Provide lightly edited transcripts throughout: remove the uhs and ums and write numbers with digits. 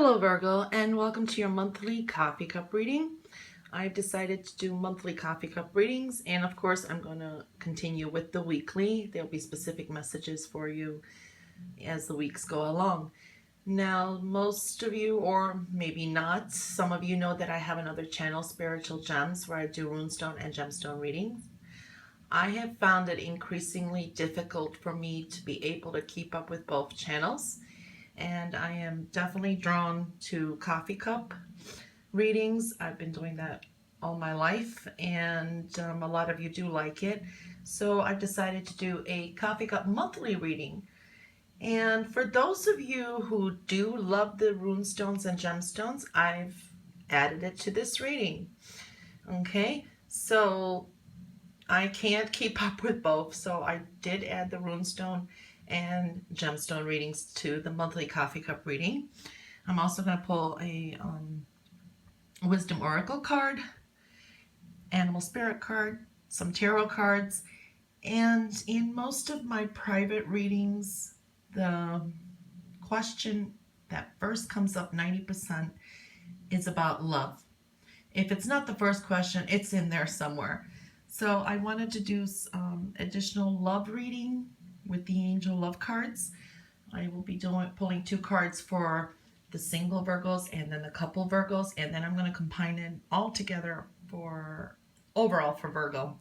Hello Virgo, and welcome to your monthly coffee cup reading. I've decided to do monthly coffee cup readings, and of course I'm going to continue with the weekly. There'll be specific messages for you as the weeks go along. Now, most of you, or maybe not, some of you know that I have another channel, Spiritual Gems, where I do runestone and gemstone readings. I have found it increasingly difficult for me to be able to keep up with both channels, and I am definitely drawn to coffee cup readings. I've been doing that all my life, and a lot of you do like it. So I've decided to do a coffee cup monthly reading. And for those of you who do love the runestones and gemstones, I've added it to this reading. Okay, so I can't keep up with both, so I did add the runestone and gemstone readings to the monthly coffee cup reading. I'm also going to pull a wisdom oracle card, animal spirit card, some tarot cards, and in most of my private readings, the question that first comes up 90% is about love. If it's not the first question, it's in there somewhere. So I wanted to do additional love reading with the angel love cards. I will be pulling 2 cards for the single Virgos and then the couple Virgos, and then I'm going to combine it all together for overall for Virgo.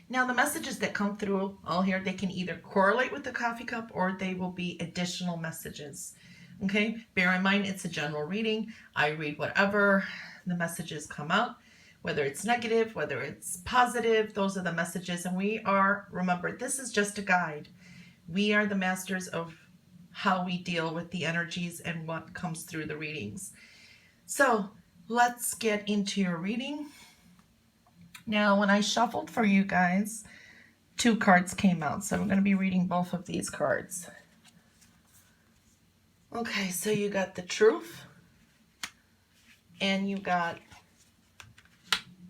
Now the messages that come through all here, they can either correlate with the coffee cup or they will be additional messages. Okay, bear in mind it's a general reading. I read whatever the messages come out, whether it's negative, whether it's positive, those are the messages. And we are, remember, this is just a guide. We are the masters of how we deal with the energies and what comes through the readings. So let's get into your reading. Now, when I shuffled for you guys, 2 cards came out. So I'm going to be reading both of these cards. Okay, so you got the truth and you got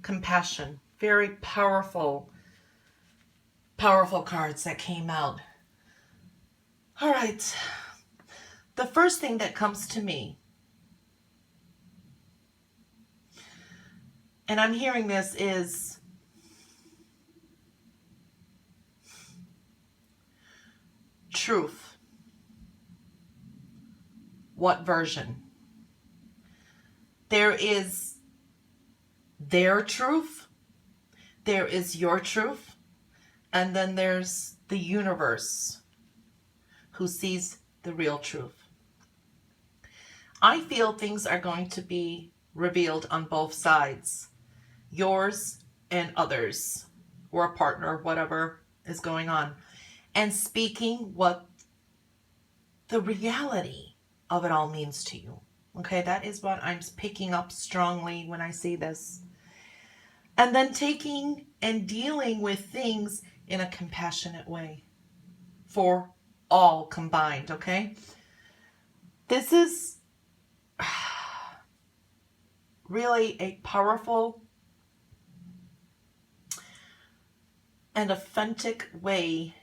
compassion. Very powerful cards that came out. All right, the first thing that comes to me, and I'm hearing this, is truth. What version? There is their truth, there is your truth, and then there's the universe who sees the real truth. I feel things are going to be revealed on both sides, yours and others, or a partner, whatever is going on, and speaking what the reality of it all means to you. Okay, that is what I'm picking up strongly when I see this. And then taking and dealing with things in a compassionate way for all combined, okay? This is really a powerful and authentic way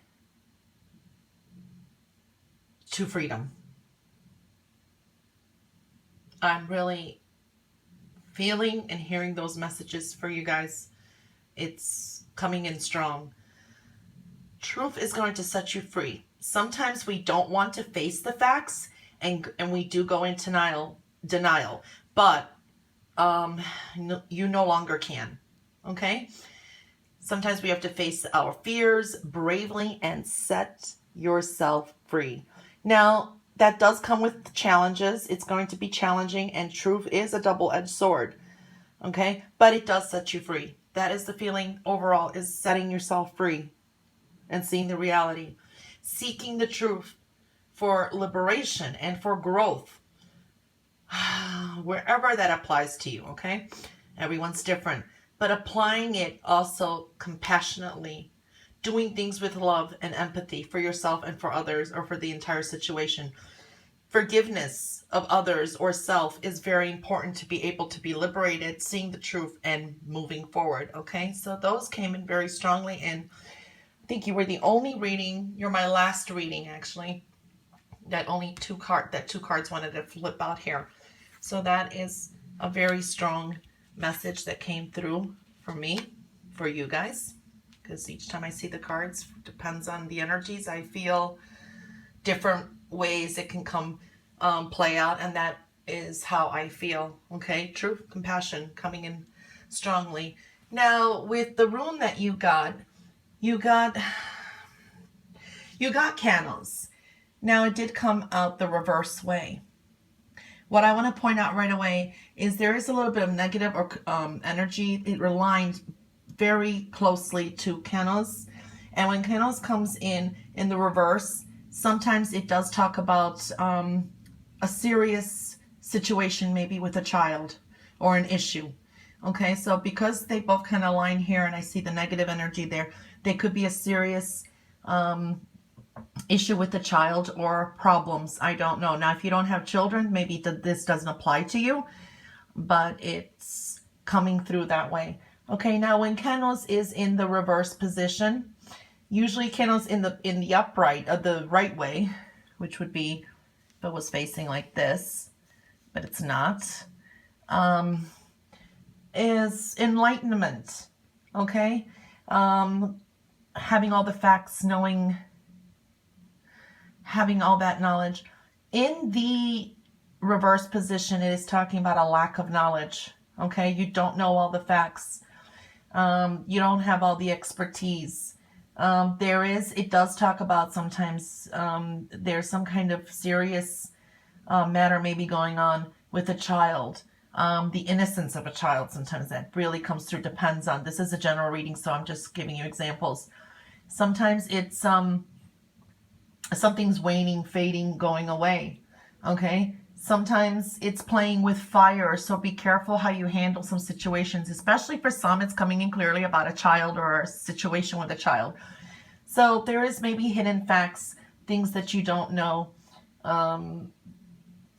to freedom. I'm really feeling and hearing those messages for you guys. It's coming in strong. Truth is going to set you free. Sometimes we don't want to face the facts, and we do go into denial, but you no longer can. Okay? Sometimes we have to face our fears bravely and set yourself free. Now, that does come with challenges. It's going to be challenging, and truth is a double-edged sword. Okay? But it does set you free. That is the feeling overall, is setting yourself free and seeing the reality. Seeking the truth for liberation and for growth. Wherever that applies to you, okay? Everyone's different. But applying it also compassionately, doing things with love and empathy for yourself and for others, or for the entire situation. Forgiveness of others or self is very important to be able to be liberated, seeing the truth and moving forward, okay? So those came in very strongly, and I think you were the only reading, you're my last reading actually, that two cards wanted to flip out here. So that is a very strong message that came through for me, for you guys, because each time I see the cards, depends on the energies. I feel different ways it can come play out, and that is how I feel. Okay, truth, compassion coming in strongly. Now with the rune that you got candles. Now it did come out the reverse way. What I want to point out right away is there is a little bit of negative or energy. It aligns very closely to candles, and when candles comes in the reverse, sometimes it does talk about a serious situation, maybe with a child or an issue. Okay, so because they both kind of align here, and I see the negative energy there, they could be a serious issue with the child or problems. I don't know. Now, if you don't have children, maybe this doesn't apply to you, but it's coming through that way. Okay, now when candles is in the reverse position, usually candles in the upright of the right way, which would be if it was facing like this, but it's not, is enlightenment. Okay, having all the facts, having all that knowledge. In the reverse position, it is talking about a lack of knowledge. Okay, you don't know all the facts. You don't have all the expertise. It does talk about sometimes there's some kind of serious matter maybe going on with a child. The innocence of a child, sometimes that really comes through. Depends on, this is a general reading, so I'm just giving you examples. Sometimes it's something's waning, fading, going away. Okay, sometimes it's playing with fire, so be careful how you handle some situations. Especially for some, it's coming in clearly about a child or a situation with a child. So there is maybe hidden facts, things that you don't know.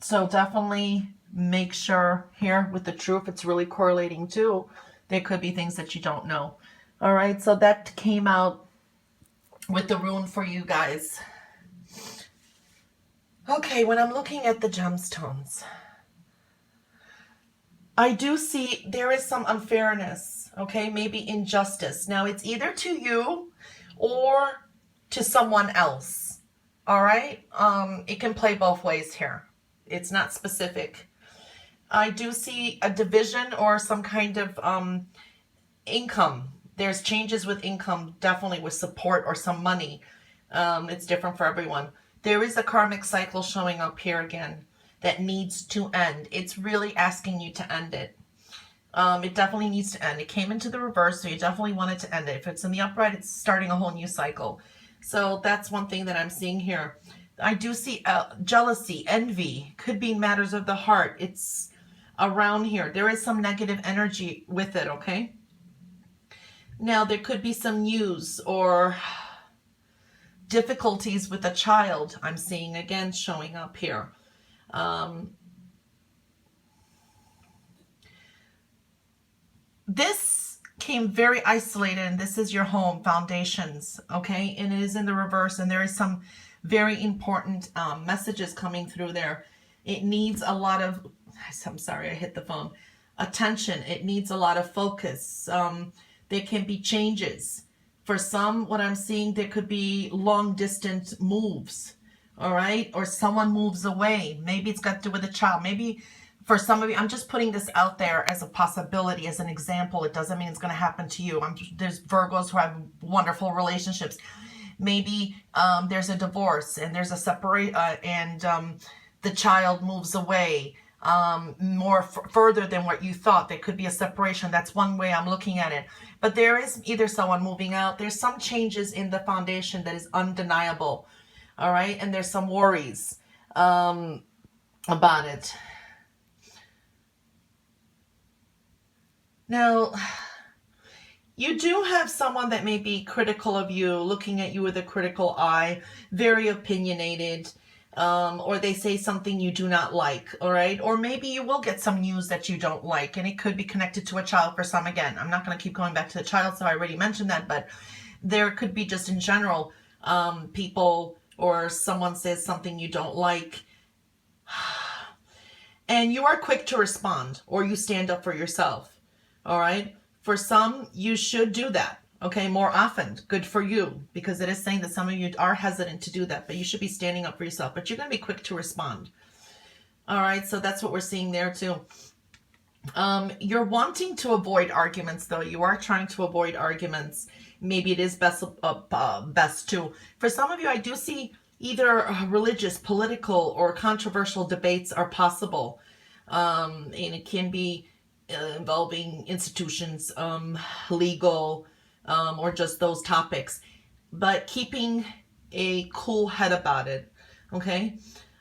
So definitely make sure here with the truth, it's really correlating too. There could be things that you don't know. All right, so that came out with the rune for you guys. Okay, when I'm looking at the gemstones, I do see there is some unfairness, okay, maybe injustice. Now, it's either to you or to someone else, all right? It can play both ways here. It's not specific. I do see a division or some kind of income. There's changes with income, definitely with support or some money. It's different for everyone. There is a karmic cycle showing up here again that needs to end. It's really asking you to end it. It definitely needs to end. It came into the reverse, so you definitely want it to end it. If it's in the upright, it's starting a whole new cycle. So that's one thing that I'm seeing here. I do see jealousy, envy, could be matters of the heart. It's around here. There is some negative energy with it, okay? Now, there could be some news or difficulties with a child. I'm seeing again showing up here. This came very isolated, and this is your home foundations, okay? And it is in the reverse, and there is some very important messages coming through there. It needs a lot of, I'm sorry, I hit the phone, attention. It needs a lot of focus. There can be changes. For some, what I'm seeing, there could be long distance moves, all right? Or someone moves away. Maybe it's got to do with a child. Maybe for some of you, I'm just putting this out there as a possibility, as an example. It doesn't mean it's going to happen to you. There's Virgos who have wonderful relationships. Maybe there's a divorce and there's a separate, and the child moves away further than what you thought. There could be a separation. That's one way I'm looking at it. But there is either someone moving out. There's some changes in the foundation that is undeniable. All right. And there's some worries about it. Now, you do have someone that may be critical of you, looking at you with a critical eye, very opinionated, or they say something you do not like, all right? Or maybe you will get some news that you don't like, and it could be connected to a child for some. Again, I'm not going to keep going back to the child, so I already mentioned that, but there could be just in general people or someone says something you don't like, and you are quick to respond, or you stand up for yourself. All right. For some, you should do that. Okay. More often. Good for you, because it is saying that some of you are hesitant to do that, but you should be standing up for yourself, but you're going to be quick to respond. All right. So that's what we're seeing there too. You're wanting to avoid arguments, though. You are trying to avoid arguments. Maybe it is best to. For some of you, I do see either religious, political, or controversial debates are possible. And it can be involving institutions, legal, or just those topics. But keeping a cool head about it, okay?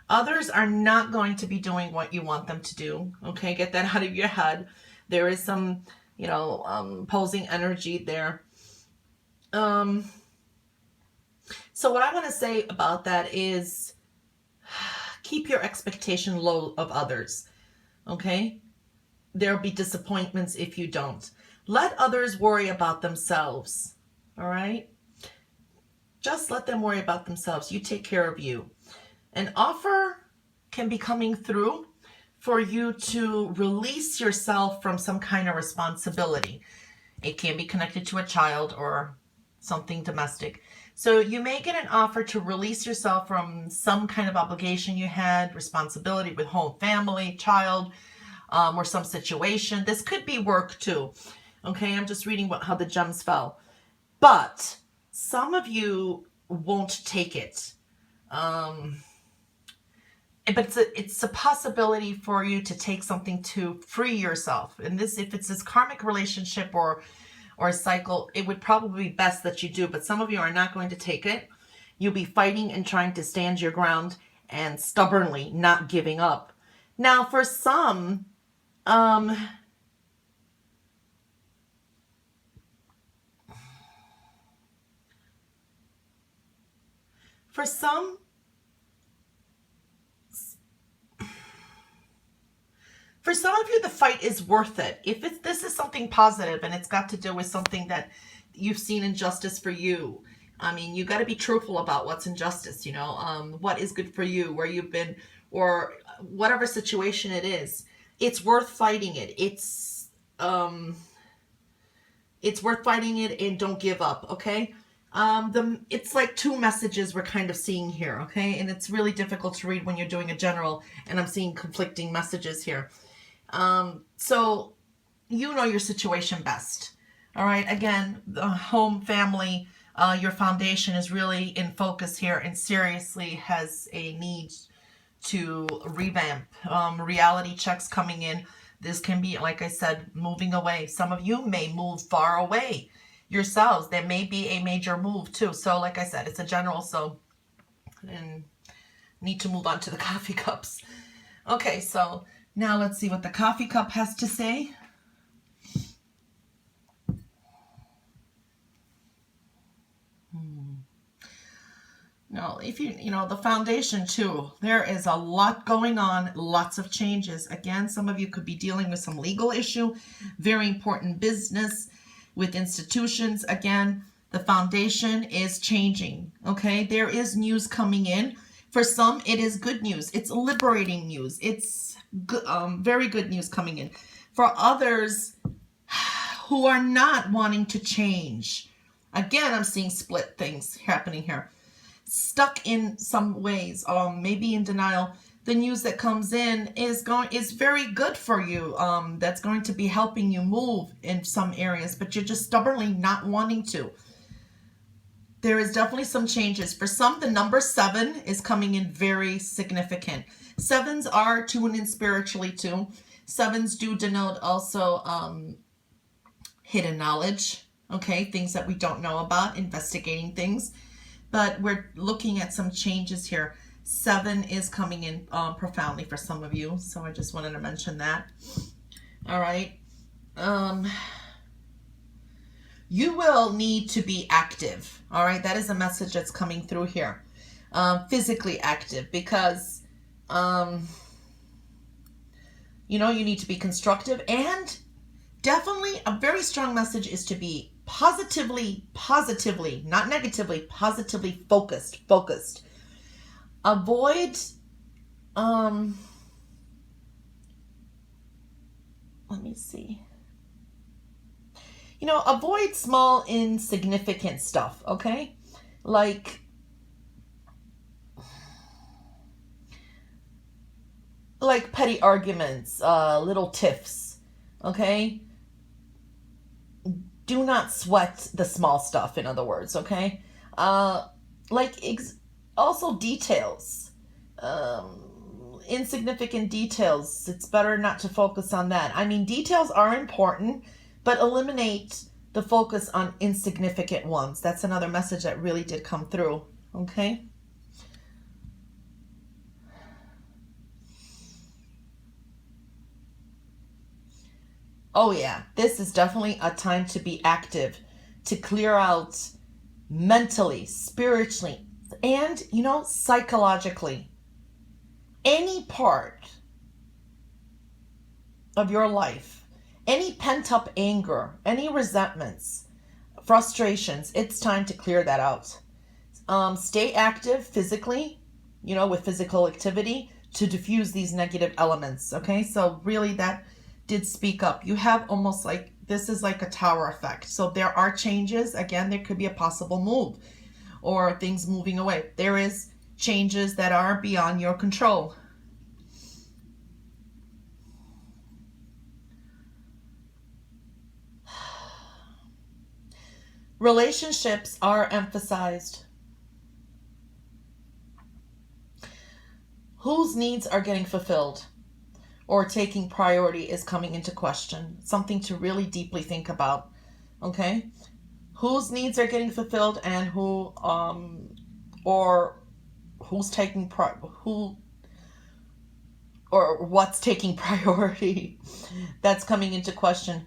Others are not going to be doing what you want them to do, okay? Get that out of your head. There is some, opposing energy there. So what I want to say about that is keep your expectation low of others, okay? There'll be disappointments if you don't. Let others worry about themselves, all right? Just let them worry about themselves. You take care of you. An offer can be coming through for you to release yourself from some kind of responsibility. It can be connected to a child or something domestic. So you may get an offer to release yourself from some kind of obligation you had, responsibility with home, family, child, or some situation. This could be work too. Okay, I'm just reading how the gems fell. But some of you won't take it. But it's a possibility for you to take something to free yourself. And this, if it's this karmic relationship or a cycle, it would probably be best that you do. But some of you are not going to take it. You'll be fighting and trying to stand your ground and stubbornly not giving up. Now, for some, For some of you, the fight is worth it. If this is something positive and it's got to do with something that you've seen injustice for you, I mean, you got to be truthful about what's injustice, what is good for you, where you've been, or whatever situation it is. It's worth fighting it. It's worth fighting it, and don't give up, okay? It's like two messages we're kind of seeing here, okay? And it's really difficult to read when you're doing a general, and I'm seeing conflicting messages here. So you know your situation best. All right. Again, the home, family, your foundation is really in focus here and seriously has a need to revamp. Reality checks coming in. This can be, like I said, moving away. Some of you may move far away yourselves. There may be a major move too. So like I said, it's a general, so and need to move on to the coffee cups. Okay, so now let's see what the coffee cup has to say. Now, if the foundation too, there is a lot going on, lots of changes. Again, some of you could be dealing with some legal issue, very important business with institutions. Again, the foundation is changing, okay? There is news coming in. For some, it is good news. It's liberating news. It's good, very good news coming in. For others who are not wanting to change, again, I'm seeing split things happening here. Stuck in some ways, maybe in denial. The news that comes in is very good for you. That's going to be helping you move in some areas, but you're just stubbornly not wanting to. There is definitely some changes. For some, the number 7 is coming in very significant. 7s are tuned in spiritually too. 7s do denote also hidden knowledge, okay? Things that we don't know about, investigating things. But we're looking at some changes here. 7 is coming in profoundly for some of you. So I just wanted to mention that. All right. You will need to be active. All right. That is a message that's coming through here. Physically active, because, you need to be constructive, and definitely a very strong message is to be positively, not negatively, positively focused. Avoid, let me see. Avoid small, insignificant stuff, okay? Like petty arguments, little tiffs, okay? Do not sweat the small stuff, in other words, okay? Also details, insignificant details. It's better not to focus on that. I mean, details are important, but eliminate the focus on insignificant ones. That's another message that really did come through, okay? Oh yeah, this is definitely a time to be active, to clear out mentally, spiritually, and, psychologically. Any part of your life, any pent-up anger, any resentments, frustrations, it's time to clear that out. Stay active physically, with physical activity to diffuse these negative elements, okay? So really that did speak up. You have almost like, this is like a tower effect. So there are changes. Again, there could be a possible move or things moving away. There is changes that are beyond your control. Relationships are emphasized. Whose needs are getting fulfilled or taking priority is coming into question. Something to really deeply think about. Okay? Whose needs are getting fulfilled and who's taking what's taking priority. That's coming into question.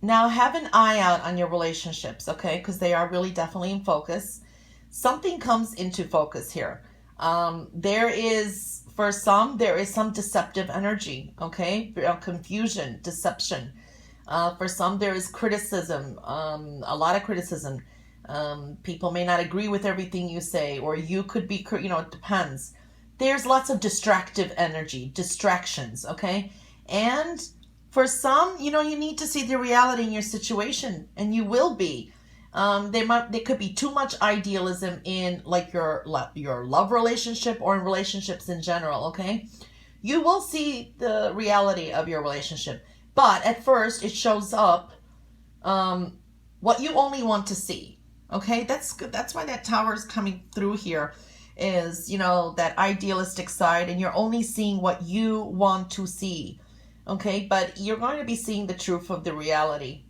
Now have an eye out on your relationships, okay? Because they are really definitely in focus. Something comes into focus here. For some, there is some deceptive energy, okay? Confusion, deception. For some, there is criticism, a lot of criticism. People may not agree with everything you say, or you could be, it depends. There's lots of distractive energy, distractions, okay? And for some, you need to see the reality in your situation, and you will be. There could be too much idealism in like your love relationship or in relationships in general, okay? You will see the reality of your relationship, but at first it shows up what you only want to see, okay? That's why that tower is coming through here, is that idealistic side, and you're only seeing what you want to see, okay? But you're going to be seeing the truth of the reality.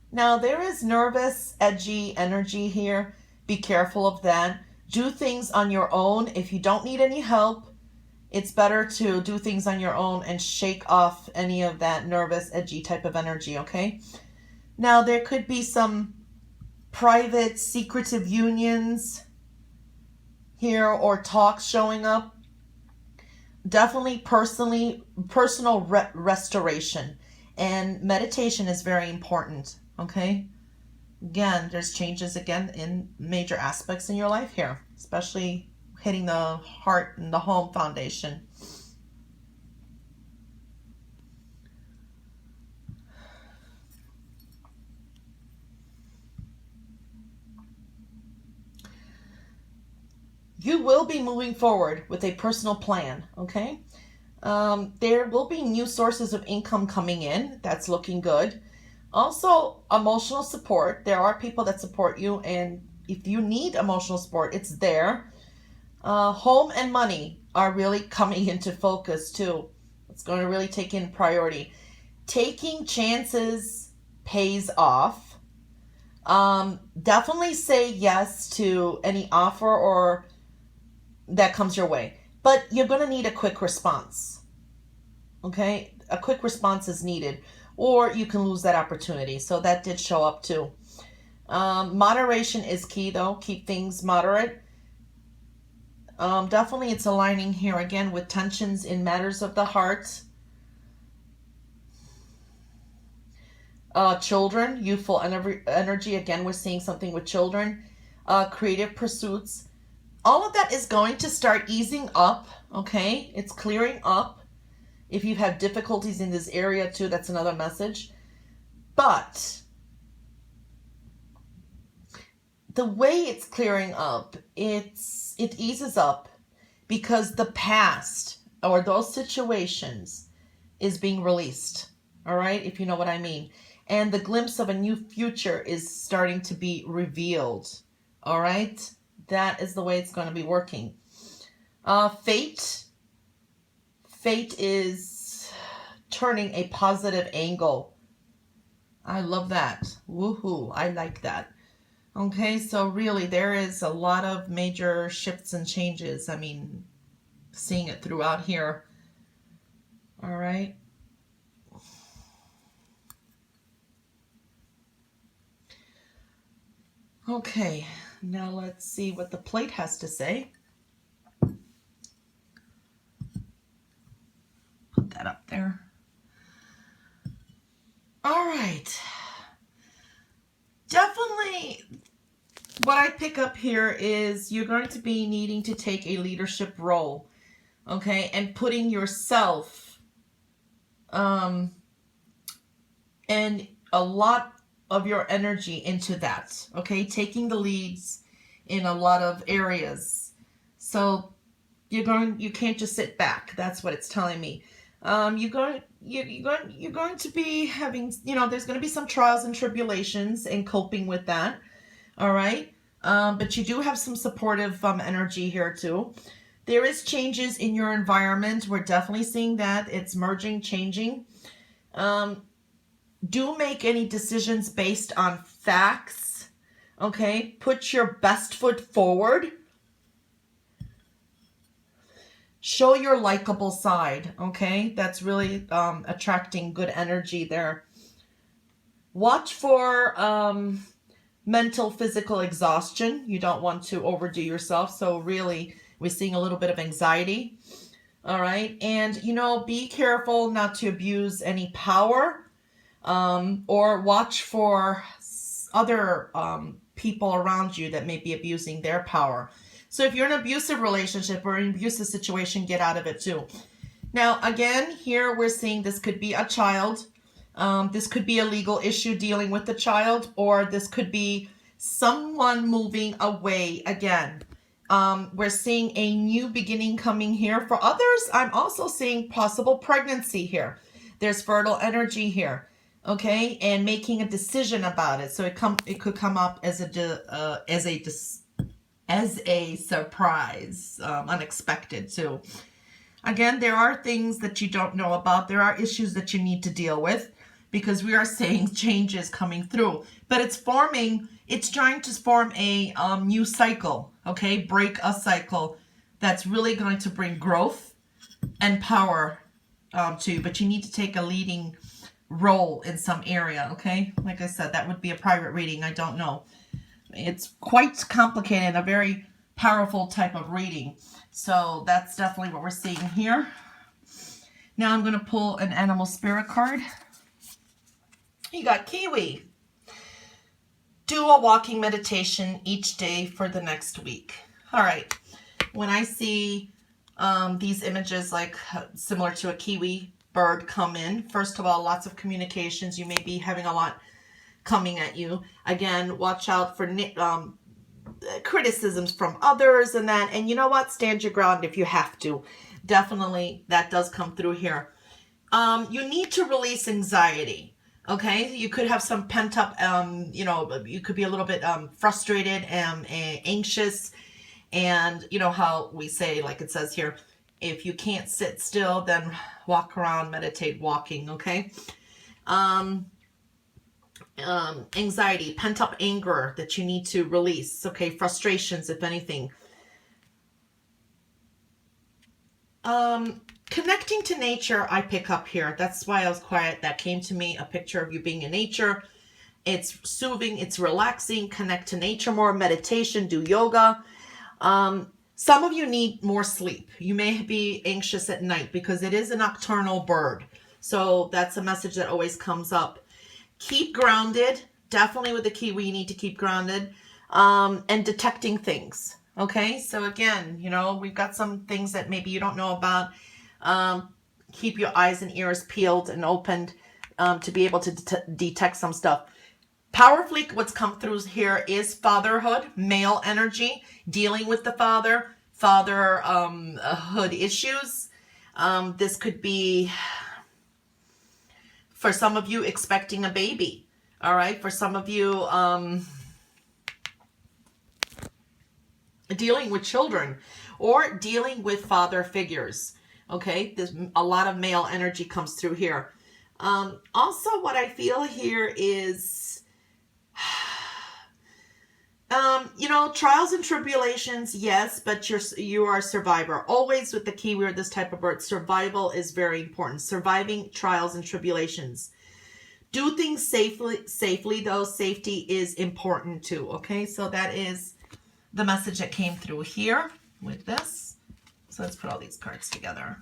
Now, there is nervous, edgy energy here. Be careful of that. Do things on your own. If you don't need any help, it's better to do things on your own and shake off any of that nervous, edgy type of energy, okay? Now, there could be some private, secretive unions here or talks showing up. Definitely personal restoration. And meditation is very important. Okay, again, there's changes again in major aspects in your life here, especially hitting the heart and the home foundation. You will be moving forward with a personal plan, okay? There will be new sources of income coming in. That's looking good. Also, emotional support. There are people that support you, and if you need emotional support, it's there. Home and money are really coming into focus too. It's going to really take in priority. Taking chances pays off. Definitely say yes to any offer or that comes your way, but you're going to need a quick response. Okay, a quick response is needed, or you can lose that opportunity. So that did show up too. Moderation is key though. Keep things moderate. Definitely it's aligning here again with tensions in matters of the heart. children, youthful energy. Again, we're seeing something with children, creative pursuits. All of that is going to start easing up, okay? It's clearing up. If you have difficulties in this area too, that's another message. But the way it's clearing up, it eases up because the past or those situations is being released. All right, if you know what I mean. And the glimpse of a new future is starting to be revealed. All right, that is the way it's going to be working. Fate is turning a positive angle. I love that. Woohoo, I like that. Okay, so really there is a lot of major shifts and changes. I mean, seeing it throughout here. All right. Okay, now let's see what the plate has to say. Put that up there. All right. Definitely what I pick up here is you're going to be needing to take a leadership role, okay, and putting yourself and a lot of your energy into that, okay, taking the leads in a lot of areas. So you can't just sit back. That's what it's telling me. You're going to be having, there's going to be some trials and tribulations and coping with that. All right. But you do have some supportive energy here too. There is changes in your environment. We're definitely seeing that. It's merging, changing. Do make any decisions based on facts. Okay. Put your best foot forward. Show your likable side, okay? That's really attracting good energy there. Watch for mental, physical exhaustion. You don't want to overdo yourself. So really, we're seeing a little bit of anxiety, all right? And, be careful not to abuse any power or watch for other people around you that may be abusing their power. So if you're in an abusive relationship or an abusive situation, get out of it too. Now, again, here we're seeing this could be a child. This could be a legal issue dealing with the child, or this could be someone moving away again. We're seeing a new beginning coming here. For others, I'm also seeing possible pregnancy here. There's fertile energy here, okay, and making a decision about it. So it could come up as a surprise, unexpected too. Again, there are things that you don't know about. There are issues that you need to deal with because we are seeing changes coming through. But it's trying to form a new cycle, okay? Break a cycle that's really going to bring growth and power to you. But you need to take a leading role in some area, okay? Like I said, that would be a private reading. I don't know. It's quite complicated, a very powerful type of reading. So that's definitely what we're seeing here. Now I'm going to pull an animal spirit card. You got Kiwi. Do a walking meditation each day for the next week. All right. When I see these images like similar to a kiwi bird come in, first of all, lots of communications. You may be having a lot coming at you. Again, watch out for criticisms from others and that. And you know what? Stand your ground if you have to. Definitely, that does come through here. You need to release anxiety. Okay, you could have some pent up, you could be a little bit frustrated and anxious. And you know how we say, like it says here, if you can't sit still, then walk around, meditate walking. Okay. Anxiety, pent up anger that you need to release. Okay, frustrations, if anything. Connecting to nature, I pick up here. That's why I was quiet. That came to me, a picture of you being in nature. It's soothing, it's relaxing. Connect to nature more, meditation, do yoga. Some of you need more sleep. You may be anxious at night because it is a nocturnal bird. So that's a message that always comes up. Keep grounded. Definitely with the Kiwi, you need to keep grounded. And detecting things. Okay, so again, you know, we've got some things that maybe you don't know about. Keep your eyes and ears peeled and opened to be able to detect some stuff. Powerfully, what's come through here is fatherhood, male energy, dealing with the fatherhood issues. This could be, for some of you, expecting a baby. All right, for some of you, dealing with children or dealing with father figures. Okay, there's a lot of male energy comes through here. Also, what I feel here is, you know, trials and tribulations, yes, but you are a survivor. Always with the Kiwi or this type of bird, survival is very important. Surviving trials and tribulations. Do things safely though. Safety is important too. Okay, so that is the message that came through here with this. So let's put all these cards together.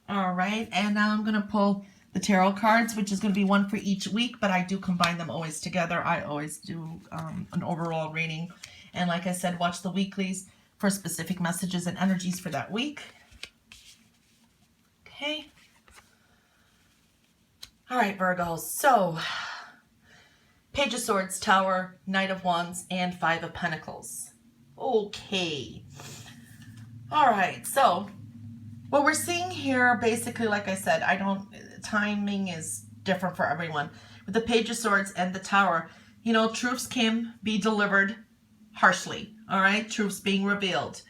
All right, and now I'm going to pull the tarot cards, which is going to be one for each week, but I do combine them always together. I always do an overall reading. And like I said, watch the weeklies for specific messages and energies for that week. Okay. All right, Virgos. So, Page of Swords, Tower, Knight of Wands, and Five of Pentacles. Okay. All right, so what we're seeing here, basically, like I said, timing is different for everyone. With the Page of Swords and the Tower, you know, truths can be delivered harshly, all right? Truths being revealed.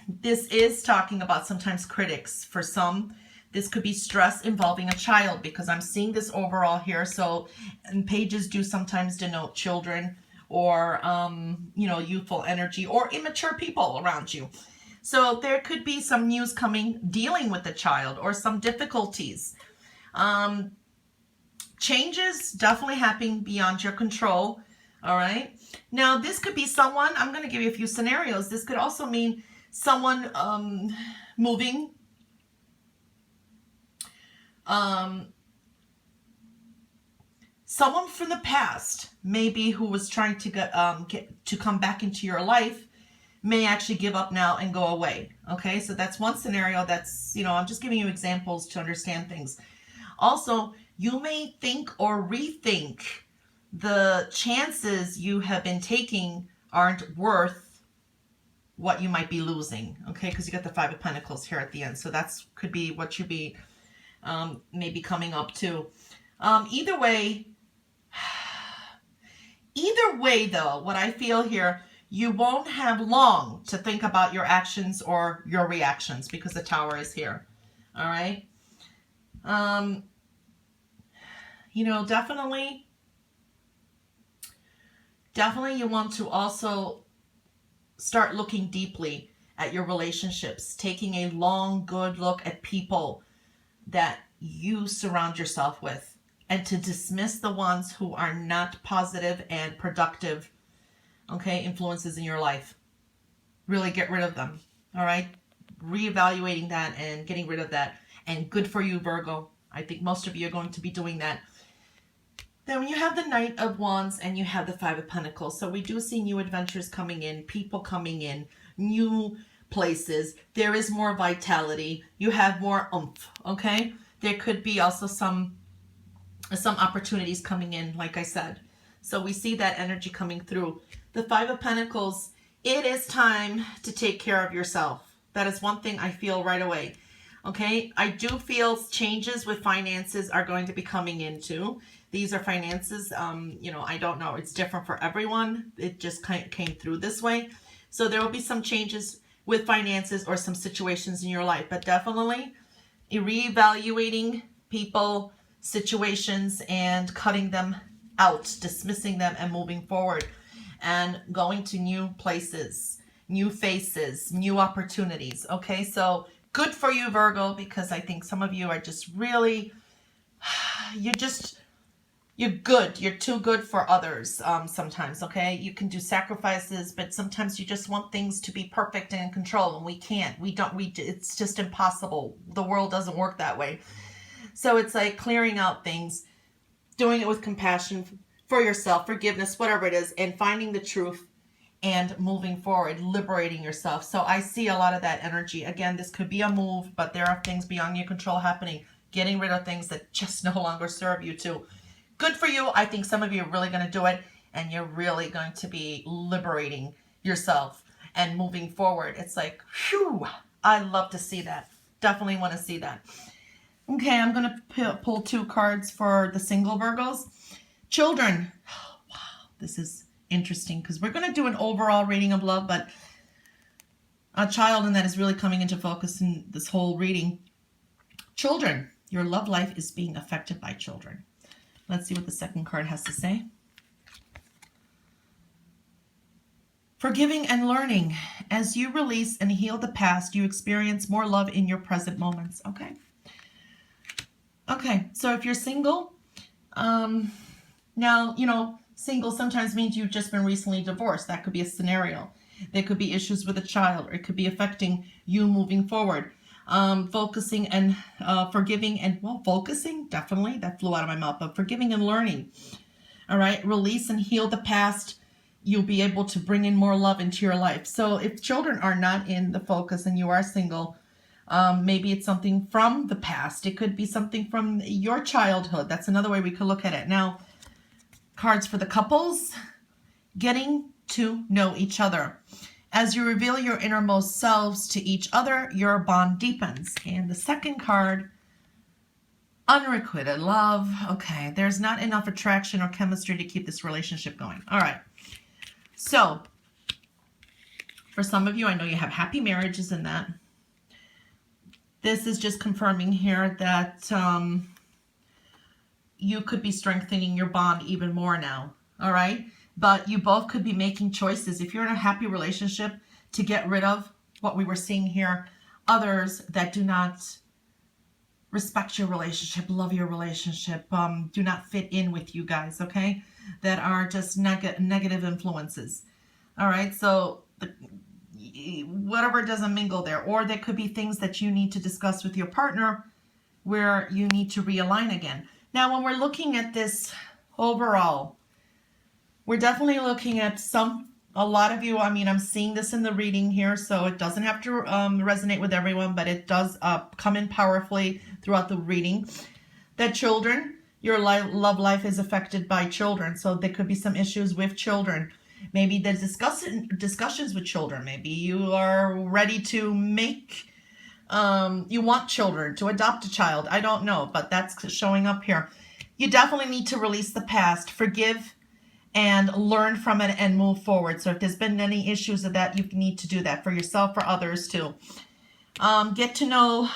This is talking about sometimes critics. For some, this could be stress involving a child, because I'm seeing this overall here. So, and pages do sometimes denote children or, you know, youthful energy or immature people around you. So there could be some news coming dealing with the child or some difficulties. Changes definitely happening beyond your control. All right. Now, this could be someone, I'm going to give you a few scenarios. This could also mean someone moving. Someone from the past, maybe who was trying to get to come back into your life, may actually give up now and go away. Okay, so that's one scenario. That's, you know, I'm just giving you examples to understand things. Also, you may think or rethink the chances you have been taking aren't worth what you might be losing. Okay, because you got the Five of Pentacles here at the end. So that's could be what you be maybe coming up to. Either way though, what I feel here, you won't have long to think about your actions or your reactions, because the Tower is here. All right. You know, definitely you want to also start looking deeply at your relationships, taking a long, good look at people that you surround yourself with, and to dismiss the ones who are not positive and productive, okay, influences in your life. Really get rid of them, all right? Reevaluating that and getting rid of that. And good for you, Virgo. I think most of you are going to be doing that. Then when you have the Knight of Wands and you have the Five of Pentacles, so we do see new adventures coming in, people coming in, new places. There is more vitality. You have more oomph, okay? There could be also some opportunities coming in, like I said. So we see that energy coming through. The Five of Pentacles, it is time to take care of yourself. That is one thing I feel right away. Okay, I do feel changes with finances are going to be coming into. These are finances, you know, I don't know. It's different for everyone. It just came through this way. So there will be some changes with finances or some situations in your life. But definitely reevaluating people, situations, and cutting them out, dismissing them and moving forward. And going to new places, new faces, new opportunities. Okay, so good for you, Virgo, because I think some of you are just really, you're good. You're too good for others sometimes, okay? You can do sacrifices, but sometimes you just want things to be perfect and in control, and we can't. It's just impossible. The world doesn't work that way. So it's like clearing out things, doing it with compassion for yourself, forgiveness, whatever it is, and finding the truth and moving forward, liberating yourself. So I see a lot of that energy. Again, this could be a move, but there are things beyond your control happening. Getting rid of things that just no longer serve you too. Good for you. I think some of you are really going to do it, and you're really going to be liberating yourself and moving forward. It's like, whew, I love to see that. Definitely want to see that. Okay, I'm going to pull 2 cards for the single Virgos. Children. Oh, wow, this is interesting because we're going to do an overall reading of love, but a child in that is really coming into focus in this whole reading. Children. Your love life is being affected by children. Let's see what the second card has to say. Forgiving and learning. As you release and heal the past, you experience more love in your present moments. Okay. Okay, so if you're single, now, you know, single sometimes means you've just been recently divorced. That could be a scenario. There could be issues with a child, or it could be affecting you moving forward. Focusing and forgiving and, well, focusing, definitely, that flew out of my mouth, but forgiving and learning. All right, release and heal the past. You'll be able to bring in more love into your life. So if children are not in the focus and you are single, maybe it's something from the past. It could be something from your childhood. That's another way we could look at it. Now, cards for the couples. Getting to know each other. As you reveal your innermost selves to each other, your bond deepens. And the second card, unrequited love. Okay, there's not enough attraction or chemistry to keep this relationship going. All right. So, for some of you, I know you have happy marriages in that. This is just confirming here that you could be strengthening your bond even more now. All right. But you both could be making choices, if you're in a happy relationship, to get rid of what we were seeing here, others that do not respect your relationship, love your relationship, do not fit in with you guys, okay? That are just negative influences. All right, so whatever doesn't mingle there. Or there could be things that you need to discuss with your partner where you need to realign again. Now, when we're looking at this overall, we're definitely looking at a lot of you, I mean, I'm seeing this in the reading here, so it doesn't have to resonate with everyone, but it does come in powerfully throughout the reading. That children, your love life is affected by children, so there could be some issues with children. Maybe there's discussions with children. Maybe you are ready to make, you want children, to adopt a child. I don't know, but that's showing up here. You definitely need to release the past, forgive, and learn from it and move forward. So if there's been any issues of that, you need to do that for yourself, for others too. Get to know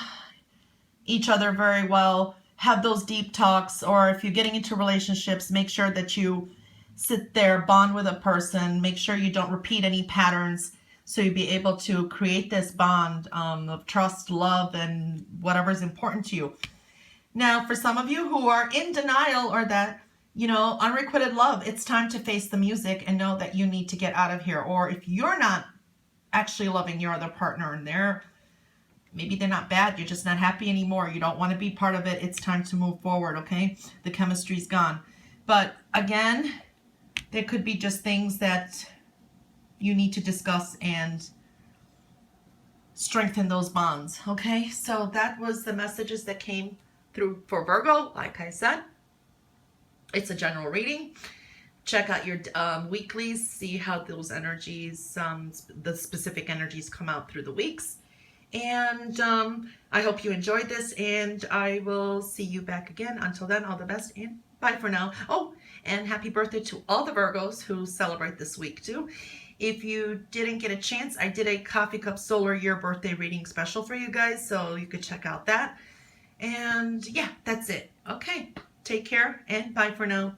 each other very well. Have those deep talks, or if you're getting into relationships, make sure that you sit there, bond with a person. Make sure you don't repeat any patterns, so you'll be able to create this bond of trust, love, and whatever is important to you. Now, for some of you who are in denial or that, you know, unrequited love, it's time to face the music and know that you need to get out of here. Or if you're not actually loving your other partner and maybe they're not bad, you're just not happy anymore, you don't want to be part of it, it's time to move forward, okay? The chemistry's gone. But again, there could be just things that you need to discuss and strengthen those bonds, okay? So that was the messages that came through for Virgo. Like I said, it's a general reading. Check out your weeklies, see how those energies, the specific energies come out through the weeks. And I hope you enjoyed this, and I will see you back again. Until then, all the best, and bye for now. Oh, and happy birthday to all the Virgos who celebrate this week too. If you didn't get a chance, I did a Coffee Cup Solar Year birthday reading special for you guys, so you could check out that. And yeah, that's it. Okay. Take care and bye for now.